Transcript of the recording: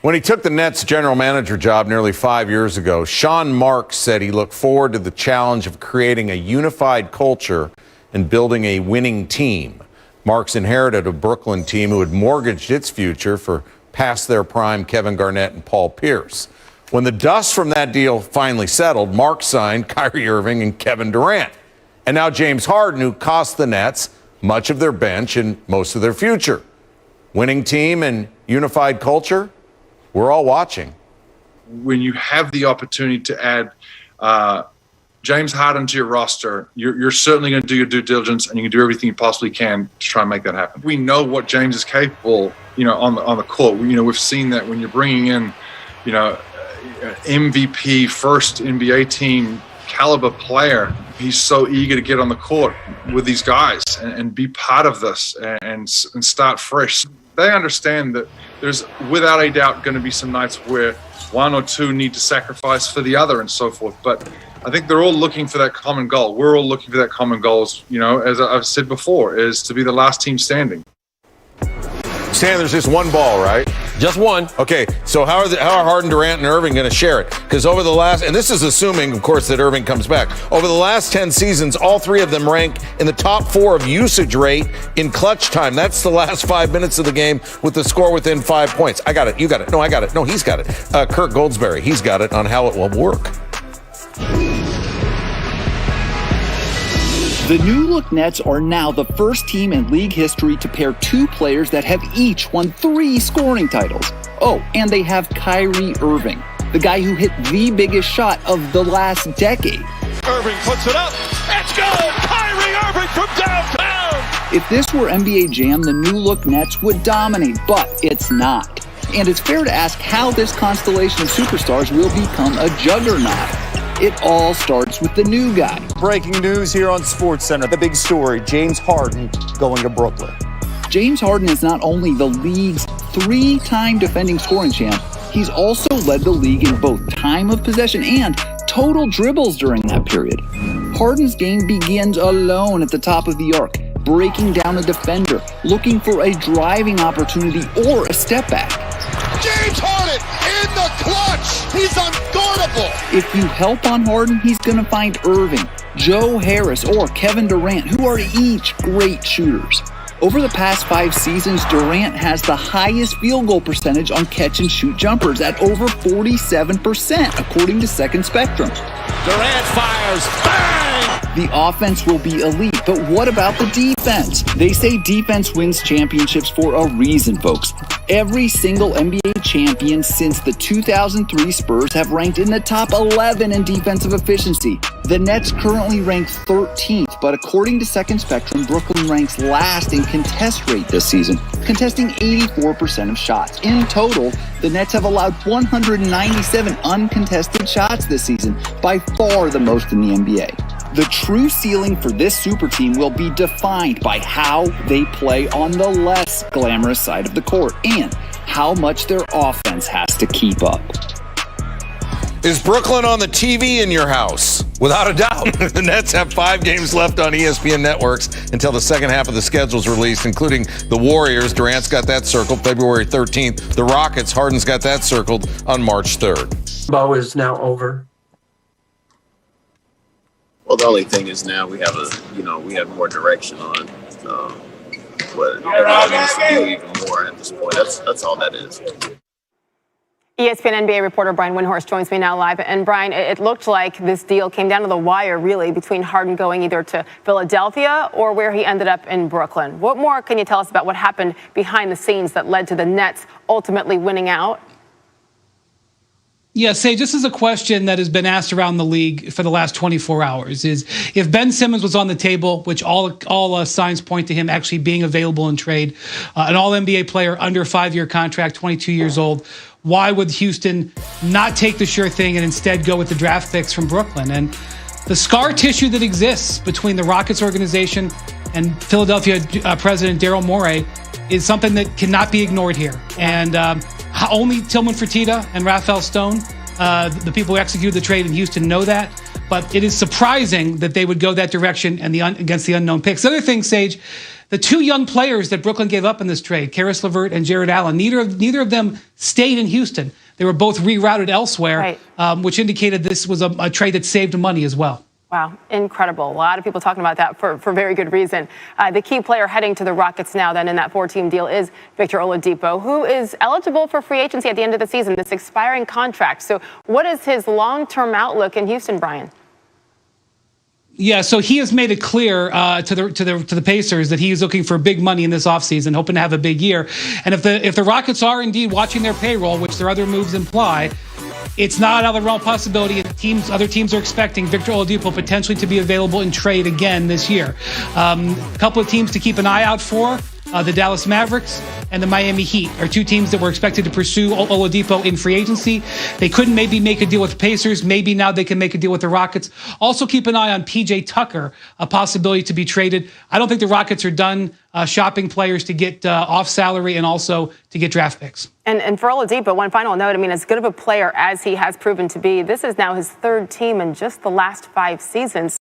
When he took the Nets general manager job nearly 5 years ago, Sean Marks said he looked forward to the challenge of creating a unified culture and building a winning team. Marks inherited a Brooklyn team who had mortgaged its future for past their prime Kevin Garnett and Paul Pierce. When the dust from that deal finally settled, Marks signed Kyrie Irving and Kevin Durant. And now James Harden, who cost the Nets much of their bench and most of their future. Winning team and unified culture? We're all watching. When you have the opportunity to add James Harden to your roster, you're certainly going to do your due diligence, and you can do everything you possibly can to try and make that happen. We know what James is capable, on the court. We've seen that when you're bringing in, MVP, first NBA team caliber player. He's so eager to get on the court with these guys and be part of this and start fresh. They understand that there's without a doubt going to be some nights where one or two need to sacrifice for the other and so forth. But I think they're all looking for that common goal. We're all looking for that common goal, as I've said before, is to be the last team standing. Stan, there's just one ball, right? Just one. Okay, so how are Harden, Durant, and Irving going to share it? Because over the last, and this is assuming, of course, that Irving comes back. Over the last 10 seasons, all three of them rank in the top 4 of usage rate in clutch time. That's the last 5 minutes of the game with the score within 5 points. I got it. You got it. No, I got it. No, he's got it. Kirk Goldsberry, he's got it on how it will work. The New Look Nets are now the first team in league history to pair 2 players that have each won 3 scoring titles. Oh, and they have Kyrie Irving, the guy who hit the biggest shot of the last decade. Irving puts it up. It's good! Kyrie Irving from downtown! If this were NBA Jam, the New Look Nets would dominate, but it's not. And it's fair to ask how this constellation of superstars will become a juggernaut. It all starts with the new guy. Breaking news here on SportsCenter. The big story, James Harden going to Brooklyn. James Harden is not only the league's 3-time defending scoring champ, he's also led the league in both time of possession and total dribbles during that period. Harden's game begins alone at the top of the arc, breaking down a defender, looking for a driving opportunity or a step back. James Harden in the clutch! He's unguardable! If you help on Harden, he's going to find Irving, Joe Harris, or Kevin Durant, who are each great shooters. Over the past 5 seasons, Durant has the highest field goal percentage on catch-and-shoot jumpers at over 47%, according to Second Spectrum. Durant fires. Bang! The offense will be elite, but what about the defense? They say defense wins championships for a reason, folks. Every single NBA champion since the 2003 Spurs have ranked in the top 11 in defensive efficiency. The Nets currently rank 13th, but according to Second Spectrum, Brooklyn ranks last in contest rate this season, contesting 84% of shots. In total, the Nets have allowed 197 uncontested shots this season, by far the most in the NBA. The true ceiling for this super team will be defined by how they play on the less glamorous side of the court and how much their offense has to keep up. Is Brooklyn on the TV in your house? Without a doubt. The Nets have 5 games left on ESPN networks until the second half of the schedule is released, including the Warriors. Durant's got that circled February 13th. The Rockets, Harden's got that circled on March 3rd. Bo is now over. Well, the only thing is now we have we have more direction on what everyone needs to do even more at this point. That's all that is. ESPN NBA reporter Brian Windhorst joins me now live. And Brian, it looked like this deal came down to the wire, really, between Harden going either to Philadelphia or where he ended up in Brooklyn. What more can you tell us about what happened behind the scenes that led to the Nets ultimately winning out? Yeah, Sage, this is a question that has been asked around the league for the last 24 hours, is if Ben Simmons was on the table, which all signs point to him actually being available in trade, an all-NBA player under 5-year contract, 22 years old, why would Houston not take the sure thing and instead go with the draft picks from Brooklyn? And the scar tissue that exists between the Rockets organization and Philadelphia President Daryl Morey is something that cannot be ignored here. And only Tillman Fertitta and Rafael Stone, the people who executed the trade in Houston, know that. But it is surprising that they would go that direction and against the unknown picks. The other thing, Sage, The two young players that Brooklyn gave up in this trade, Karis LeVert and Jared Allen, neither of them stayed in Houston. They were both rerouted elsewhere, which indicated this was a trade that saved money as well. Wow, incredible. A lot of people talking about that for very good reason. The key player heading to the Rockets now then in that 4-team deal is Victor Oladipo, who is eligible for free agency at the end of the season, this expiring contract. So what is his long-term outlook in Houston, Brian? Yeah, so he has made it clear to the Pacers that he is looking for big money in this offseason, hoping to have a big year. And if the Rockets are indeed watching their payroll, which their other moves imply, it's not out of the realm possibility. Other teams are expecting Victor Oladipo potentially to be available in trade again this year. A couple of teams to keep an eye out for. The Dallas Mavericks and the Miami Heat are two teams that were expected to pursue Oladipo in free agency. They couldn't maybe make a deal with the Pacers. Maybe now they can make a deal with the Rockets. Also keep an eye on PJ Tucker, a possibility to be traded. I don't think the Rockets are done shopping players to get off salary and also to get draft picks. And for Oladipo, one final note, I mean, as good of a player as he has proven to be, this is now his third team in just the last 5 seasons.